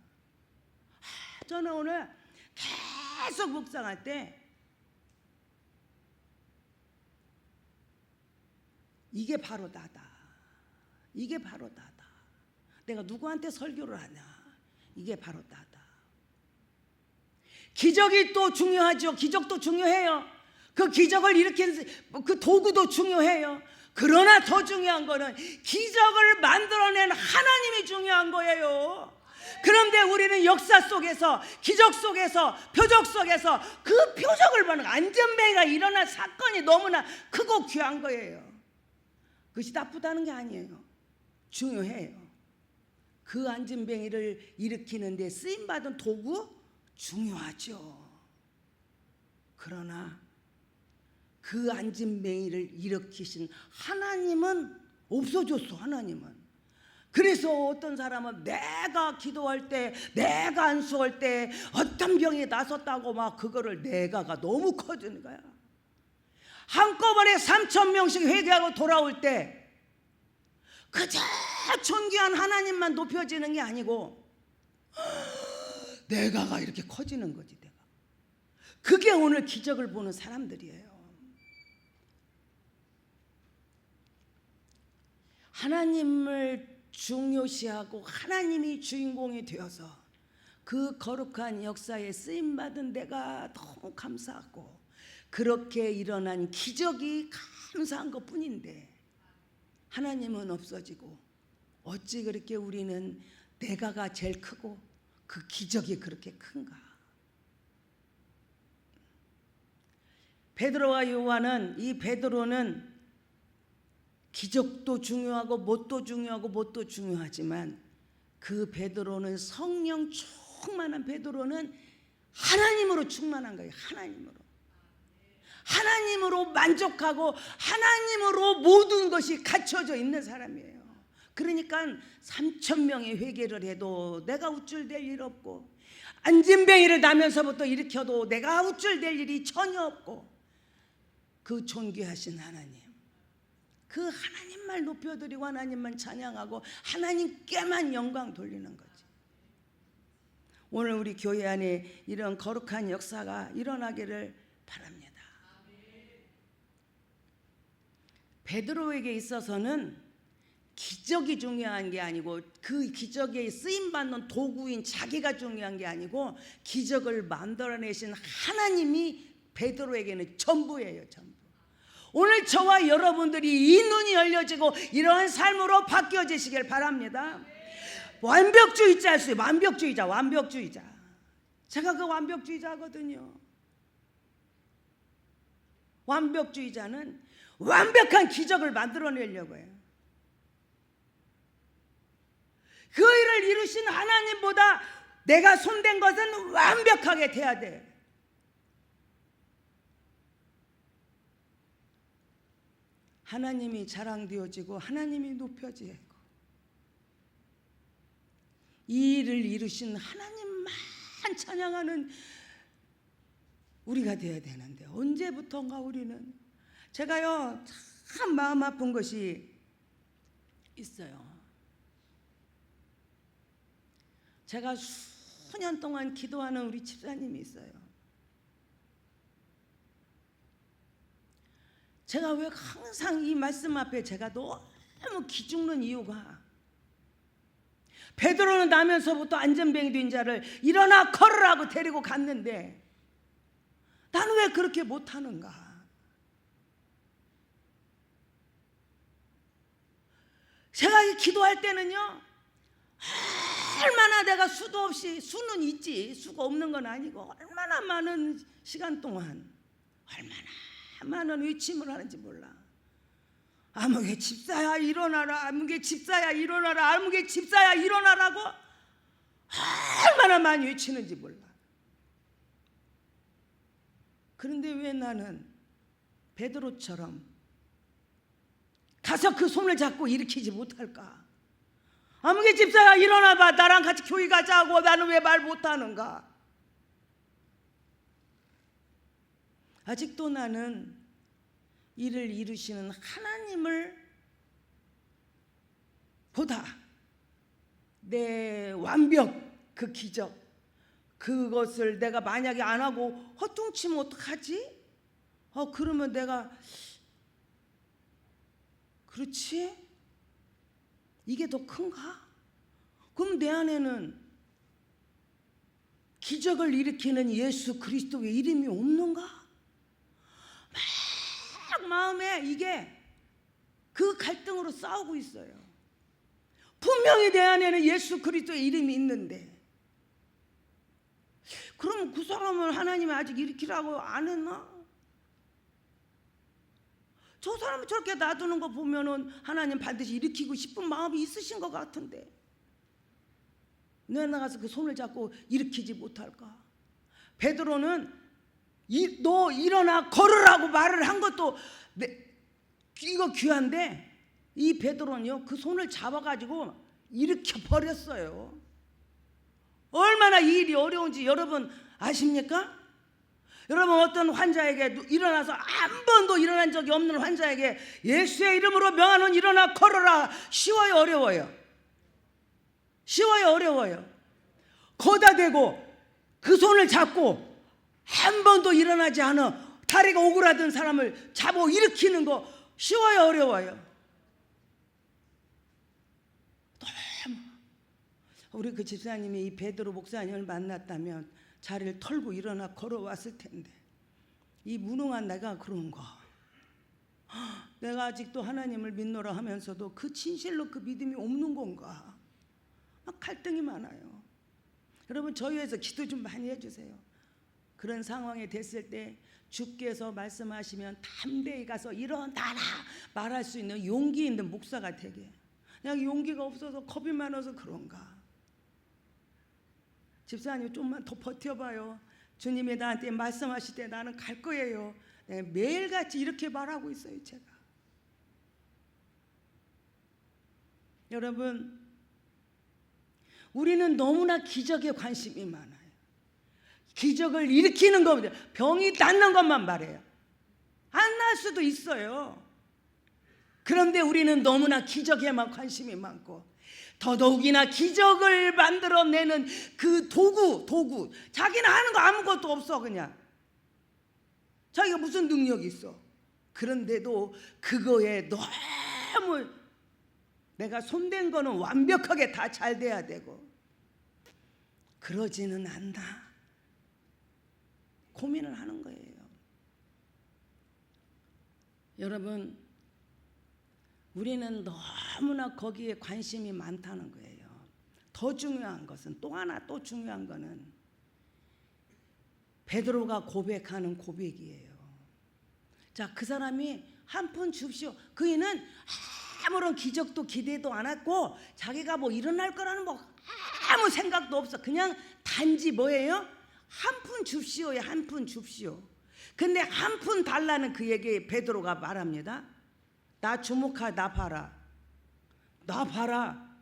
저는 오늘 계속 묵상할 때 이게 바로 나다. 이게 바로 나다. 내가 누구한테 설교를 하냐. 이게 바로 나다. 기적이 또 중요하죠. 기적도 중요해요. 그 기적을 일으키는 그 도구도 중요해요. 그러나 더 중요한 거는 기적을 만들어낸 하나님이 중요한 거예요. 그런데 우리는 역사 속에서, 기적 속에서, 표적 속에서 그 표적을 보는 안전뱅이가 일어난 사건이 너무나 크고 귀한 거예요. 그것이 나쁘다는 게 아니에요. 중요해요. 그 안전뱅이를 일으키는 데 쓰임받은 도구 중요하죠. 그러나 그 안전뱅이를 일으키신 하나님은 없어졌어. 하나님은. 그래서 어떤 사람은 내가 기도할 때, 내가 안수할 때 어떤 병이 나섰다고 막 그거를 내가가 너무 커지는 거야. 한꺼번에 3,000명씩 회개하고 돌아올 때 그저 존귀한 하나님만 높여지는 게 아니고 내가가 이렇게 커지는 거지. 내가. 그게 오늘 기적을 보는 사람들이에요. 하나님을 중요시하고 하나님이 주인공이 되어서 그 거룩한 역사에 쓰임받은 내가 너무 감사하고 그렇게 일어난 기적이 감사한 것뿐인데 하나님은 없어지고 어찌 그렇게 우리는 내가가 제일 크고 그 기적이 그렇게 큰가. 베드로와 요한은, 이 베드로는 기적도 중요하고 뭣도 중요하고 뭣도 중요하지만 그 베드로는 성령 충만한 베드로는 하나님으로 충만한 거예요. 하나님으로 만족하고 하나님으로 모든 것이 갖춰져 있는 사람이에요. 그러니까 3,000명의 회개를 해도 내가 우쭐댈 일 없고 안진뱅이를 나면서부터 일으켜도 내가 우쭐댈 일이 전혀 없고 그 존귀하신 하나님, 그 하나님만 높여드리고 하나님만 찬양하고 하나님께만 영광 돌리는 거지. 오늘 우리 교회 안에 이런 거룩한 역사가 일어나기를 바랍니다. 베드로에게 있어서는 기적이 중요한 게 아니고 그 기적에 쓰임받는 도구인 자기가 중요한 게 아니고 기적을 만들어내신 하나님이 베드로에게는 전부예요. 전부. 오늘 저와 여러분들이 이 눈이 열려지고 이러한 삶으로 바뀌어지시길 바랍니다. 완벽주의자 할수 있어요. 완벽주의자. 제가 그 완벽주의자거든요. 완벽주의자는 완벽한 기적을 만들어내려고 해요. 그 일을 이루신 하나님보다 내가 손댄 것은 완벽하게 돼야 돼. 하나님이 자랑되어지고 하나님이 높여지고 이 일을 이루신 하나님만 찬양하는 우리가 되어야 되는데 언제부턴가 우리는, 제가요 참 마음 아픈 것이 있어요. 제가 수년 동안 기도하는 우리 집사님이 있어요. 제가 왜 항상 이 말씀 앞에 제가 너무 기죽는 이유가, 베드로는 나면서부터 안전뱅이 된 자를 일어나 걸으라고 데리고 갔는데 나는 왜 그렇게 못하는가? 제가 기도할 때는요, 얼마나 내가 수도 없이, 수는 있지 수가 없는 건 아니고 얼마나 많은 시간 동안 얼마나 많은 외침을 하는지 몰라. 아무개 집사야 일어나라, 아무개 집사야 일어나라, 아무개 집사야 일어나라고 얼마나 많이 외치는지 몰라. 그런데 왜 나는 베드로처럼 가서 그 손을 잡고 일으키지 못할까? 아무개 집사야 일어나봐, 나랑 같이 교회 가자고. 나는 왜 말 못하는가? 아직도 나는 이를 이루시는 하나님을 보다 내 완벽, 그 기적, 그것을 내가 만약에 안 하고 허둥치면 어떡하지? 그러면 내가, 그렇지? 이게 더 큰가? 그럼 내 안에는 기적을 일으키는 예수 그리스도의 이름이 없는가? 막 마음에 이게 그 갈등으로 싸우고 있어요. 분명히 내 안에는 예수 그리스도의 이름이 있는데, 그럼 그 사람을 하나님이 아직 일으키라고 안 했나? 저 사람이 저렇게 놔두는 거 보면은 하나님 반드시 일으키고 싶은 마음이 있으신 것 같은데 왜 나가서 그 손을 잡고 일으키지 못할까? 베드로는 너 일어나 걸으라고 말을 한 것도 이거 귀한데, 이 베드로는요 그 손을 잡아가지고 일으켜 버렸어요. 얼마나 이 일이 어려운지 여러분 아십니까? 여러분, 어떤 환자에게 일어나서 한 번도 일어난 적이 없는 환자에게 예수의 이름으로 명하노니 일어나 걸어라, 쉬워요 어려워요? 쉬워요 어려워요? 거다 대고 그 손을 잡고 한 번도 일어나지 않아 다리가 오그라든 사람을 잡아 일으키는 거 쉬워요 어려워요? 너무. 우리 그 집사님이 이 베드로 목사님을 만났다면 자리를 털고 일어나 걸어왔을 텐데, 이 무능한 내가 그런 거, 내가 아직도 하나님을 믿노라 하면서도 그 진실로 그 믿음이 없는 건가? 막 갈등이 많아요. 여러분, 저희 위해서 기도 좀 많이 해주세요. 그런 상황이 됐을 때 주께서 말씀하시면 담대히 가서 일어나라 말할 수 있는 용기 있는 목사가 되게. 그냥 용기가 없어서 겁이 많아서 그런가? 집사님 좀만 더 버텨봐요. 주님이 나한테 말씀하실 때 나는 갈 거예요. 매일같이 이렇게 말하고 있어요 제가. 여러분, 우리는 너무나 기적에 관심이 많아요. 기적을 일으키는 겁니다. 병이 낫는 것만 바래요. 안 날 수도 있어요. 그런데 우리는 너무나 기적에만 관심이 많고, 더더욱이나 기적을 만들어내는 그 도구, 자기는 하는 거 아무것도 없어. 그냥 자기가 무슨 능력이 있어. 그런데도 그거에 너무 내가 손댄 거는 완벽하게 다 잘 돼야 되고, 그러지는 않나 고민을 하는 거예요. 여러분, 우리는 너무나 거기에 관심이 많다는 거예요. 더 중요한 것은, 또 하나 또 중요한 거는 베드로가 고백하는 고백이에요. 자, 그 사람이 한 푼 줍시오. 그이는 아무런 기적도 기대도 안 했고 자기가 뭐 일어날 거라는 뭐 아무 생각도 없어. 그냥 단지 뭐예요? 한 푼 줍시오에 한 푼 줍시오. 근데 한 푼 달라는 그에게 베드로가 말합니다. 나 주목하, 나 봐라. 나 봐라.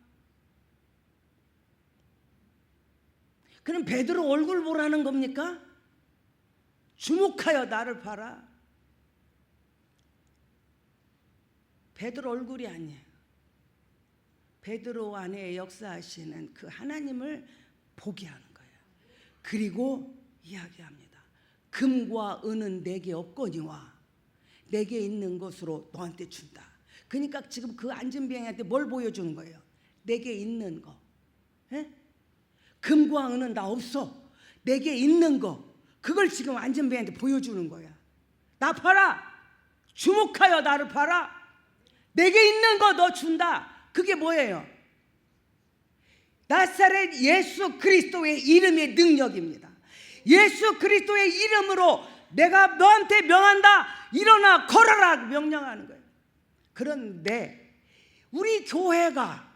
그럼 베드로 얼굴 보라는 겁니까? 주목하여 나를 봐라. 베드로 얼굴이 아니에요. 베드로 안에 역사하시는 그 하나님을 보게 하는 거예요. 그리고 이야기합니다. 금과 은은 내게 없거니와 내게 있는 것으로 너한테 준다. 그러니까 지금 그 안진뱅이한테 뭘 보여주는 거예요? 내게 있는 거. 에? 금과 은은 나 없어. 내게 있는 거. 그걸 지금 안진뱅이한테 보여주는 거야. 나 봐라. 주목하여 나를 봐라. 내게 있는 거 너 준다. 그게 뭐예요? 나사렛 예수 그리스도의 이름의 능력입니다. 예수 그리스도의 이름으로 내가 너한테 명한다. 일어나 걸어라 명령하는 거예요. 그런데 우리 교회가,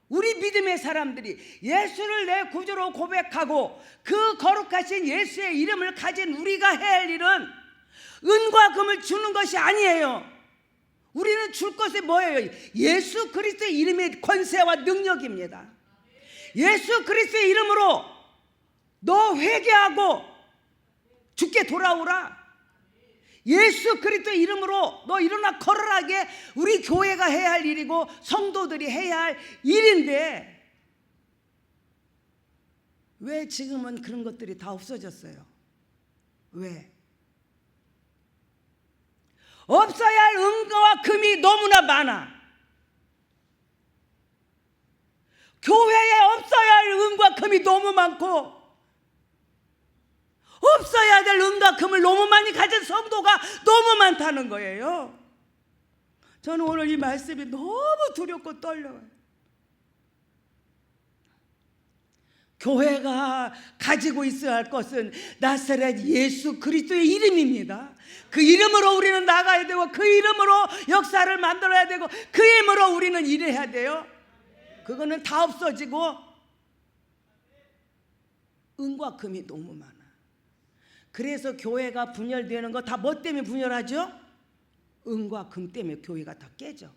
우리 믿음의 사람들이 예수를 내 구주로 고백하고 그 거룩하신 예수의 이름을 가진 우리가 해야 할 일은 은과 금을 주는 것이 아니에요. 우리는 줄 것이 뭐예요? 예수 그리스도의 이름의 권세와 능력입니다. 예수 그리스도의 이름으로 너 회개하고 주께 돌아오라. 예수 그리스도의 이름으로 너 일어나 걸어라게 우리 교회가 해야 할 일이고 성도들이 해야 할 일인데 왜 지금은 그런 것들이 다 없어졌어요? 왜? 없어야 할 은과 금이 너무나 많아. 교회에 없어야 할 은과 금이 너무 많고 없어야 될 은과 금을 너무 많이 가진 성도가 너무 많다는 거예요. 저는 오늘 이 말씀이 너무 두렵고 떨려요. 교회가 가지고 있어야 할 것은 나사렛 예수 그리스도의 이름입니다. 그 이름으로 우리는 나가야 되고 그 이름으로 역사를 만들어야 되고 그 이름으로 우리는 일해야 돼요. 그거는 다 없어지고 은과 금이 너무 많아. 그래서 교회가 분열되는 거 다 뭐 때문에 분열하죠? 은과 금 때문에 교회가 다 깨져.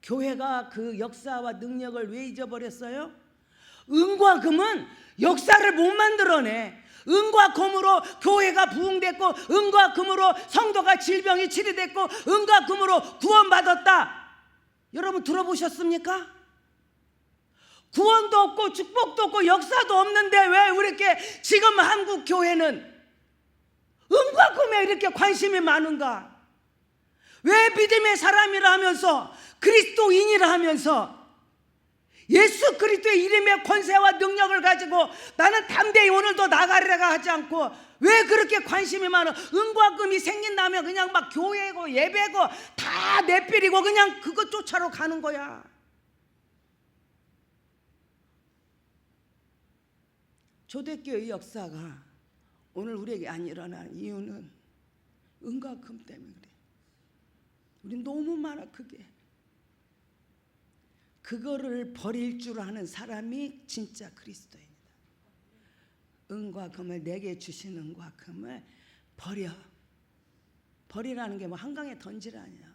교회가 그 역사와 능력을 왜 잊어버렸어요? 은과 금은 역사를 못 만들어내. 은과 금으로 교회가 부흥됐고 은과 금으로 성도가 질병이 치료됐고 은과 금으로 구원받았다. 여러분 들어보셨습니까? 구원도 없고 축복도 없고 역사도 없는데 왜 이렇게 지금 한국 교회는 은과 금에 이렇게 관심이 많은가? 왜 믿음의 사람이라 하면서 그리스도인이라 하면서 예수 그리스도의 이름의 권세와 능력을 가지고 나는 담대히 오늘도 나가리라 하지 않고 왜 그렇게 관심이 많아? 은과 금이 생긴다면 그냥 막 교회고 예배고 다 내버리고 그냥 그거 쫓아러 가는 거야. 초대교회 역사가 오늘 우리에게 안 일어나는 이유는 은과 금 때문에 그래. 우리 너무 많아 그게. 그거를 버릴 줄 아는 사람이 진짜 그리스도입니다. 은과 금을 내게 주신 은과 금을 버리라는 게 뭐 한강에 던지라냐.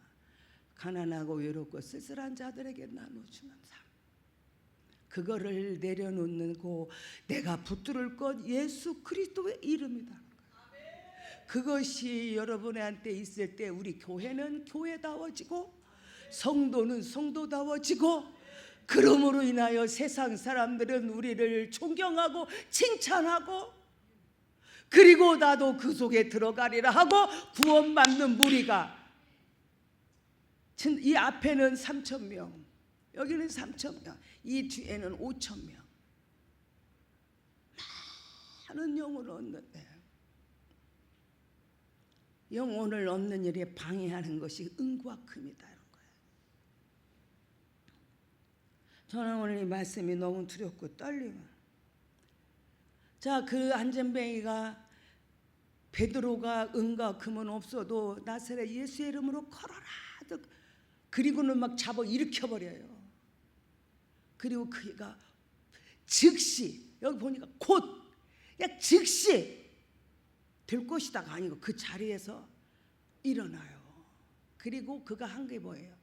가난하고 외롭고 쓸쓸한 자들에게 나눠주는 삶. 그거를 내려놓고 내가 붙들을 것 예수 그리스도의 이름이다. 그것이 여러분한테 있을 때 우리 교회는 교회다워지고 성도는 성도다워지고 그러므로 인하여 세상 사람들은 우리를 존경하고 칭찬하고 그리고 나도 그 속에 들어가리라 하고 구원받는 무리가 이 앞에는 3,000명 여기는 3,000명 이 뒤에는 5,000명 많은 영혼을 얻는데 영혼을 얻는 일에 방해하는 것이 은과 금이다. 저는 오늘 이 말씀이 너무 두렵고 떨리고 자, 그 안전뱅이가 베드로가 은과 금은 없어도 나사렛 예수의 이름으로 걸어라 그리고는 막 잡아 일으켜버려요. 그리고 그가 즉시 여기 보니까 곧 그냥 즉시 될 것이다가 아니고 그 자리에서 일어나요. 그리고 그가 한 게 뭐예요?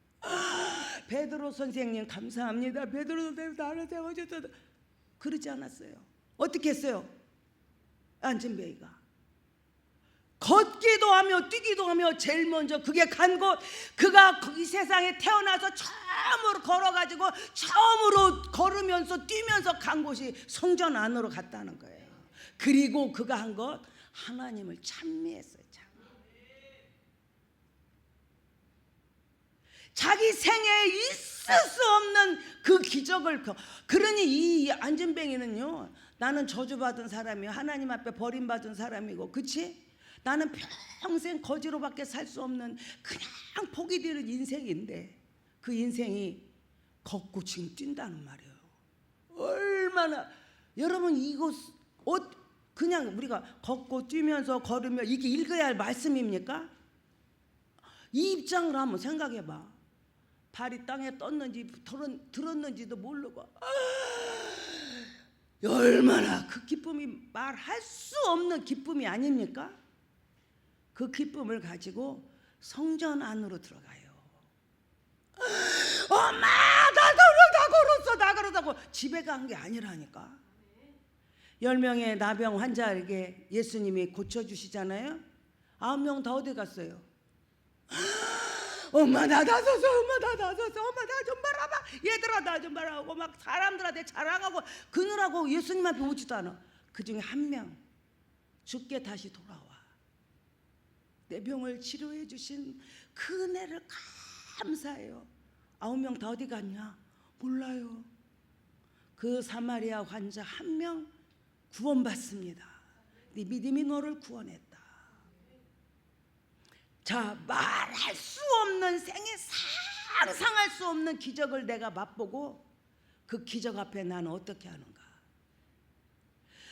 베드로 선생님 감사합니다. 베드로 선생님 나를 세워주셔서 그러지 않았어요. 어떻게 했어요? 안진뱅이가 걷기도 하며 뛰기도 하며 제일 먼저 그게 간 곳, 그가 이 세상에 태어나서 처음으로 걸어가지고 처음으로 걸으면서 뛰면서 간 곳이 성전 안으로 갔다는 거예요. 그리고 그가 한 것, 하나님을 찬미했어요. 자기 생애에 있을 수 없는 그 기적을, 그러니 이 안진뱅이는요, 나는 저주받은 사람이요, 하나님 앞에 버림받은 사람이고, 그치? 나는 평생 거지로밖에 살 수 없는 그냥 포기 되는 인생인데, 그 인생이 걷고 지금 뛴다는 말이에요. 얼마나, 여러분 이거 그냥 우리가 걷고 뛰면서 걸으며 이게 읽어야 할 말씀입니까? 이 입장을 한번 생각해 봐. 발이 땅에 떴는지 들었는지도 모르고, 얼마나 그 기쁨이 말할 수 없는 기쁨이 아닙니까? 그 기쁨을 가지고 성전 안으로 들어가요. 엄마 나 걸었다고 집에 간 게 아니라니까. 10명의 나병 환자에게 예수님이 고쳐주시잖아요. 9명 다 어디 갔어요? 엄마 나 나서서, 엄마 나 좀 바라봐, 얘들아 나 좀 바라고 막 사람들한테 자랑하고 그느라고 예수님 앞에 오지도 않아. 그 중에 한 명 죽게 다시 돌아와. 내 병을 치료해 주신 그 은혜를 감사해요. 9명 다 어디 갔냐? 몰라요. 그 사마리아 환자 한 명 구원받습니다. 네 믿음이 너를 구원했다. 자, 말할 수 없는, 생에 상상할 수 없는 기적을 내가 맛보고 그 기적 앞에 나는 어떻게 하는가?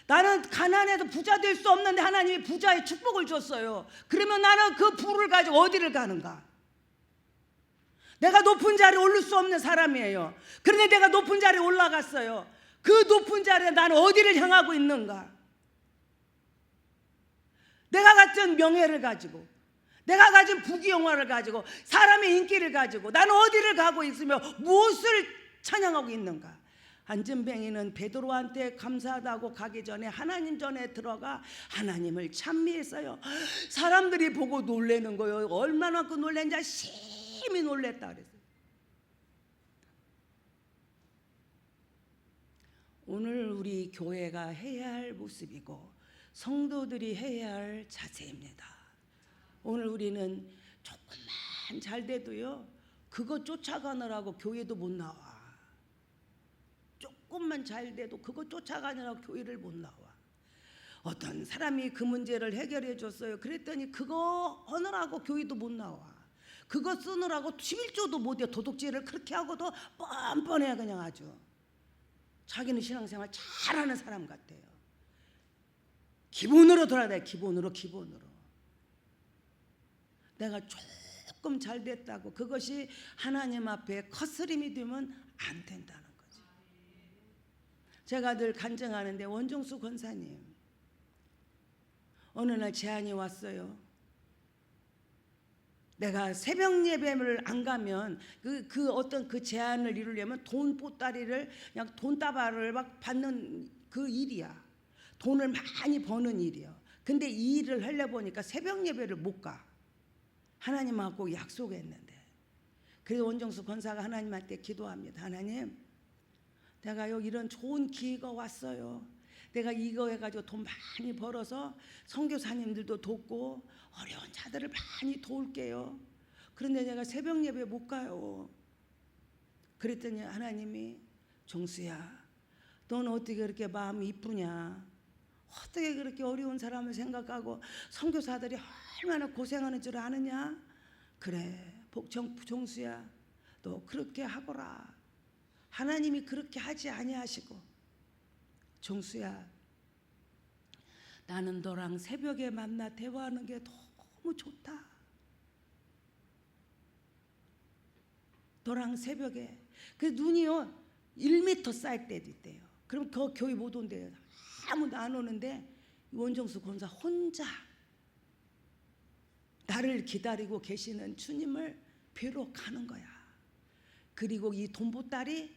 나는 가난해도 부자 될 수 없는데 하나님이 부자의 축복을 줬어요. 그러면 나는 그 부를 가지고 어디를 가는가? 내가 높은 자리에 오를 수 없는 사람이에요. 그런데 내가 높은 자리에 올라갔어요. 그 높은 자리에 나는 어디를 향하고 있는가? 내가 가진 명예를 가지고, 내가 가진 부귀영화를 가지고, 사람의 인기를 가지고 나는 어디를 가고 있으며 무엇을 찬양하고 있는가? 안진뱅이는 베드로한테 감사하다고 가기 전에 하나님 전에 들어가 하나님을 찬미했어요. 사람들이 보고 놀라는 거예요. 얼마나 그 놀란지 심히 놀랬다 그랬어요. 오늘 우리 교회가 해야 할 모습이고 성도들이 해야 할 자세입니다. 오늘 우리는 조금만 잘 돼도요, 그거 쫓아가느라고 교회도 못 나와. 조금만 잘 돼도 그거 쫓아가느라고 교회를 못 나와. 어떤 사람이 그 문제를 해결해 줬어요. 그랬더니 그거 하느라고 교회도 못 나와. 그거 쓰느라고 11조도 못해. 도둑질을 그렇게 하고도 뻔뻔해. 그냥 아주 자기는 신앙생활 잘하는 사람 같아요. 기본으로 돌아야 돼. 기본으로. 내가 조금 잘 됐다고 그것이 하나님 앞에 거스림이 되면 안 된다는 거죠. 제가 늘 간증하는데, 원종수 권사님 어느 날 제안이 왔어요. 내가 새벽 예배를 안 가면 그 어떤 그 제안을 이루려면 돈 보따리를, 그냥 돈다발을 막 받는 그 일이야. 돈을 많이 버는 일이야. 근데 이 일을 하려 보니까 새벽 예배를 못 가. 하나님하고 약속했는데. 그래서 원정수 권사가 하나님한테 기도합니다. 하나님, 내가 여기 이런 좋은 기회가 왔어요. 내가 이거 해가지고 돈 많이 벌어서 선교사님들도 돕고 어려운 자들을 많이 도울게요. 그런데 내가 새벽 예배 못 가요. 그랬더니 하나님이, 종수야, 넌 어떻게 그렇게 마음이 이쁘냐? 어떻게 그렇게 어려운 사람을 생각하고 선교사들이 얼마나 고생하는 줄 아느냐? 그래, 종수야, 너 그렇게 하거라. 하나님이 그렇게 하지 아니하시고, 종수야, 나는 너랑 새벽에 만나 대화하는 게 너무 좋다. 너랑 새벽에 그 눈이요 1m 쌓일 때도 있대요. 그럼 그 교회 못 온대요. 아무도 안 오는데 원정수 권사 혼자 나를 기다리고 계시는 주님을 뵈러 가는 거야. 그리고 이 돈 보따리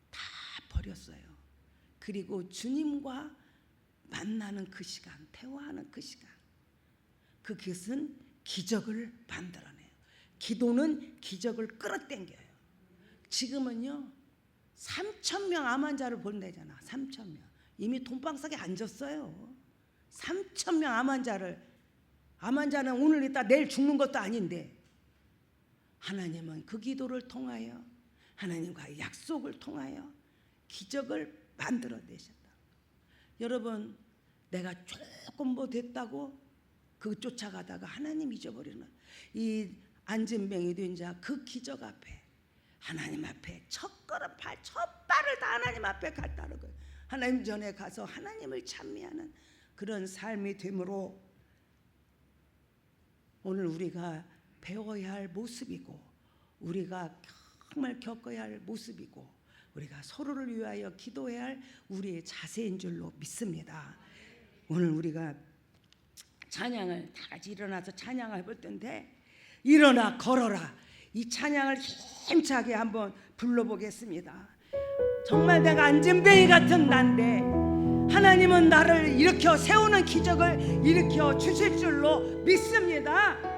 다 버렸어요. 그리고 주님과 만나는 그 시간, 대화하는 그 시간, 그것은 기적을 만들어내요. 기도는 기적을 끌어당겨요. 지금은요 3,000명 암 환자를 본다잖아. 3,000명 이미 돈방석에 앉았어요. 3,000명 암 환자는 오늘 있다 내일 죽는 것도 아닌데, 하나님은 그 기도를 통하여, 하나님과의 약속을 통하여 기적을 만들어내셨다. 여러분, 내가 조금 뭐 됐다고 그 쫓아가다가 하나님 잊어버리는 이 안진뱅이도 이제 그 기적 앞에, 하나님 앞에 첫 발을 다 하나님 앞에 갔다는 거예요. 하나님 전에 가서 하나님을 찬미하는 그런 삶이 되므로 오늘 우리가 배워야 할 모습이고, 우리가 정말 겪어야 할 모습이고, 우리가 서로를 위하여 기도해야 할 우리의 자세인 줄로 믿습니다. 오늘 우리가 찬양을 다 같이 일어나서 찬양을 해볼 텐데, 일어나 걸어라, 이 찬양을 힘차게 한번 불러보겠습니다. 정말 내가 안진뱅이 같은 난데 하나님은 나를 일으켜 세우는 기적을 일으켜 주실 줄로 믿습니다.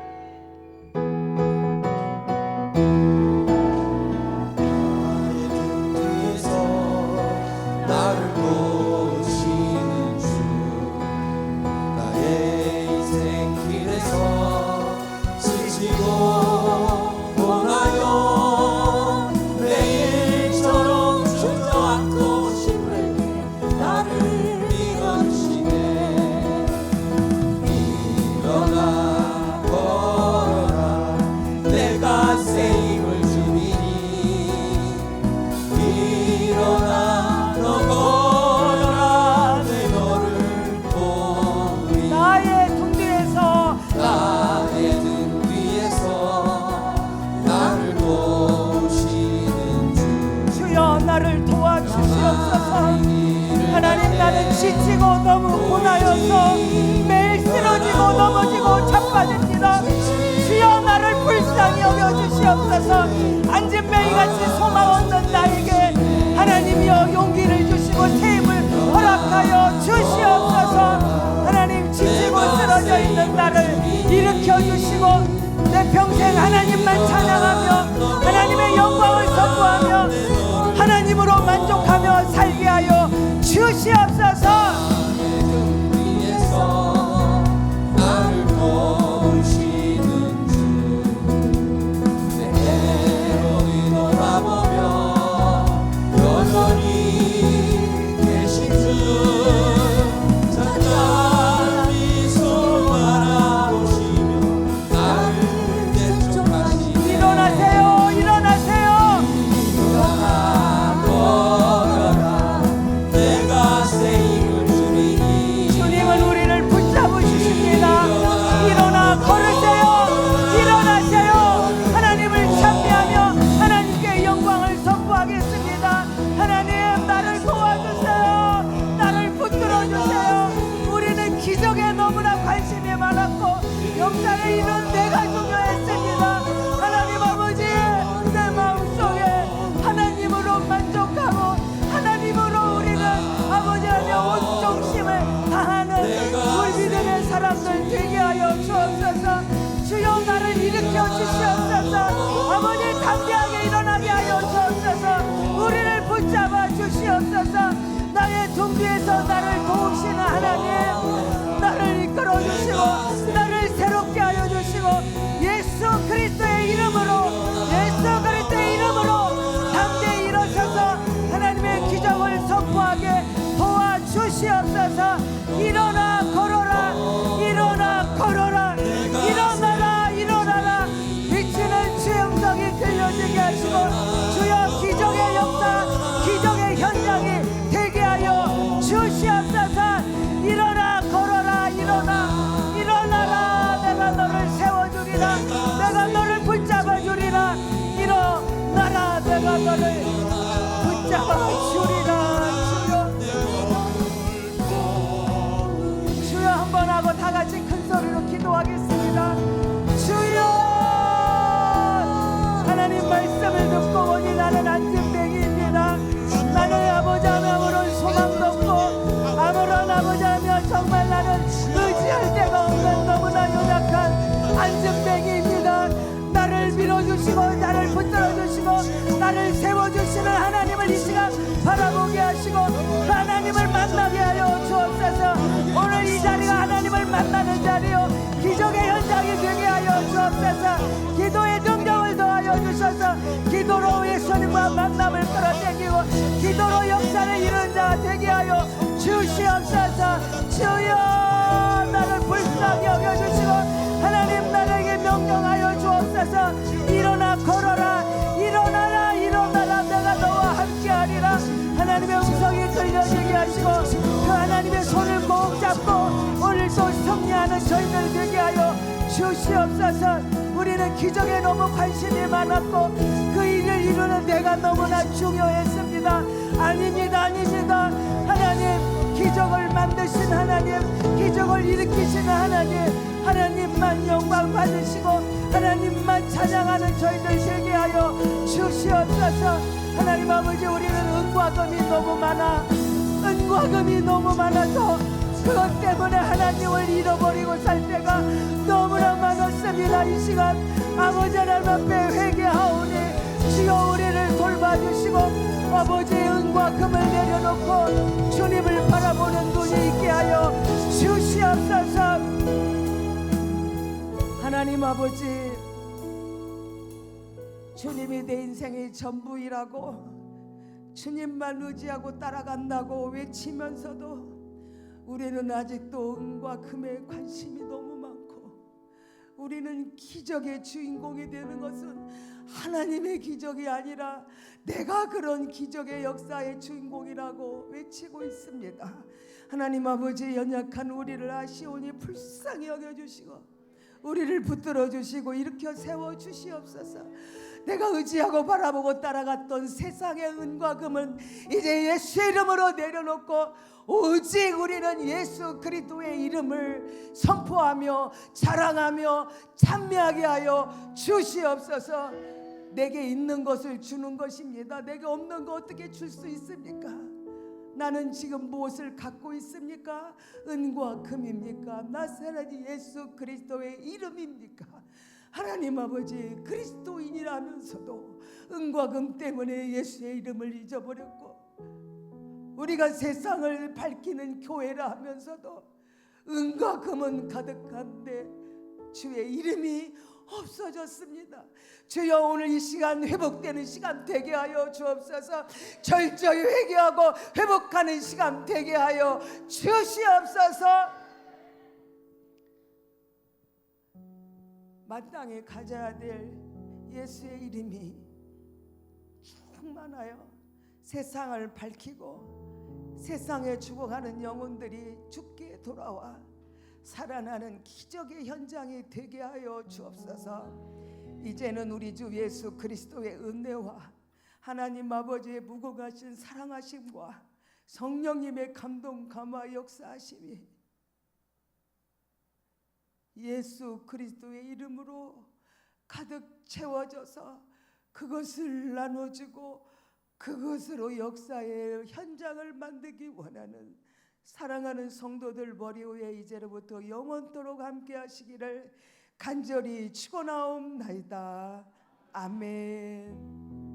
하나님, 나는 지치고 너무 고나여서 매일 쓰러지고 넘어지고 자빠집니다. 주여 나를 불쌍히 여겨주시옵소서. 안진뱅이같이 소망 없는 나에게 하나님이여 용기를 주시고 새 힘을 허락하여 주시옵소서. 하나님, 지치고 쓰러져 있는 나를 일으켜 주시고 내 평생 하나님만 찬양하며 하나님의 영광을 선포하며 하나님으로 만족하며 살게 하여 주시옵소서. 나를 보시는 주, 내 애로이 돌아보며 여전히 계신 주, 잠깐 미소 바라보시며 나를 대적하시네. 일어나세요, 일어나세요. 일어나 걸어라, 내가 새 힘을 주리니. 주님은 우리를 붙잡으십니다. 일어나 걸으세요, 일어나세요. 하나님을 찬미하며 하나님께 영광을 선포하겠습니다. 하나님, 나를 도와주세요, 나를 붙들어주세요. 우리는 기적에 너무나 관심이 많았고 역사를 이룬 내가 중요했습니다. 하나님 아버지, 내 마음속에 하나님으로 만족하고 하나님으로 우리는 아버지 하며 온 정심을 다하는 우리 믿음의 사람들 되게 하여 주옵소서. 주여 나를 일으켜 주시옵소서. 아버지, 담대하게 일어나게 하여 주옵소서. 우리를 붙잡아 주시옵소서. 나의 둥비에서 나를 도우시는 하나님, 나를 이끌어 주시고 나를 새롭게 하여 주시고 예수 그리스도의 이름으로, 예수 그리스도의 이름으로 담대히 일어서서 하나님의 기적을 선포하게 도와주시옵소서. 일어나 걸어라, 일어나 걸어라, 일어나라, 일어나라. 비치는 주의 음성이 들려지게 하시고 주여 기적의 역사, 기적의 현장이 되게 하여 주시옵소서. 일어나 걸어라, 일어나, 일어나라. 내가 너를 세워주리라, 내가 너를 붙잡아 주리라. 일어나라, 내가 너를 붙잡아 주리라. 주여 주시옵소서. 기도의 능력을 더하여 주셔서 기도로 예수님과 만남을 끌어당기고 기도로 역사를 이루는 자가 되게 하여 주시옵소서. 주여 나를 불쌍히 여겨주시고 하나님 나에게 명령하여 주옵소서. 일어나 걸어라 일어나라 일어나라 내가 너와 함께하리라. 하나님의 음성이 들려지게 하시고 그 하나님의 손을 꼭 잡고 오늘도 승리하는 저희들 되게 하여 주시옵소서. 우리는 기적에 너무 관심이 많았고 그 일을 이루는 데가 너무나 중요했습니다. 아닙니다 아닙니다. 하나님 기적을 만드신 하나님 기적을 일으키시는 하나님만 영광 받으시고 하나님만 찬양하는 저희들 되게 하여 주시옵소서. 하나님 아버지 우리는 은과 금이 너무 많아 은과 금이 너무 많아서 그것 때문에 하나님을 잃어버리고 살 때가 너무나 많았습니다. 이 시간 아버지 하나님 앞에 회개하오니 주여 우리를 돌봐주시고 아버지의 은과 금을 내려놓고 주님을 바라보는 눈이 있게 하여 주시옵소서. 하나님 아버지 주님이 내 인생의 전부이라고 주님만 의지하고 따라간다고 외치면서도 우리는 아직도 은과 금에 관심이 너무 많고 우리는 기적의 주인공이 되는 것은 하나님의 기적이 아니라 내가 그런 기적의 역사의 주인공이라고 외치고 있습니다. 하나님 아버지 연약한 우리를 아시오니 불쌍히 여겨주시고 우리를 붙들어 주시고 일으켜 세워 주시옵소서. 내가 의지하고 바라보고 따라갔던 세상의 은과 금은 이제 예수의 이름으로 내려놓고 오직 우리는 예수 그리스도의 이름을 선포하며 자랑하며 찬미하게 하여 주시옵소서. 내게 있는 것을 주는 것입니다. 내게 없는 거 어떻게 줄 수 있습니까? 나는 지금 무엇을 갖고 있습니까? 은과 금입니까? 나사렛 예수 그리스도의 이름입니까? 하나님 아버지 그리스도인이라면서도 은과 금 때문에 예수의 이름을 잊어버렸고 우리가 세상을 밝히는 교회라 하면서도 은과 금은 가득한데 주의 이름이 없어졌습니다. 주여 오늘 이 시간 회복되는 시간 되게 하여 주옵소서. 철저히 회개하고 회복하는 시간 되게 하여 주시옵소서. 마땅히 가져야 될 예수의 이름이 충만하여 세상을 밝히고 세상에 죽어가는 영혼들이 죽게 돌아와 살아나는 기적의 현장이 되게 하여 주옵소서. 이제는 우리 주 예수 그리스도의 은혜와 하나님 아버지의 무궁하신 사랑하심과 성령님의 감동 감화 역사하심이 예수 그리스도의 이름으로 가득 채워져서 그것을 나눠주고 그것으로 역사의 현장을 만들기 원하는 사랑하는 성도들 머리 위에 이제로부터 영원토록 함께 하시기를 간절히 축원하옵나이다. 아멘.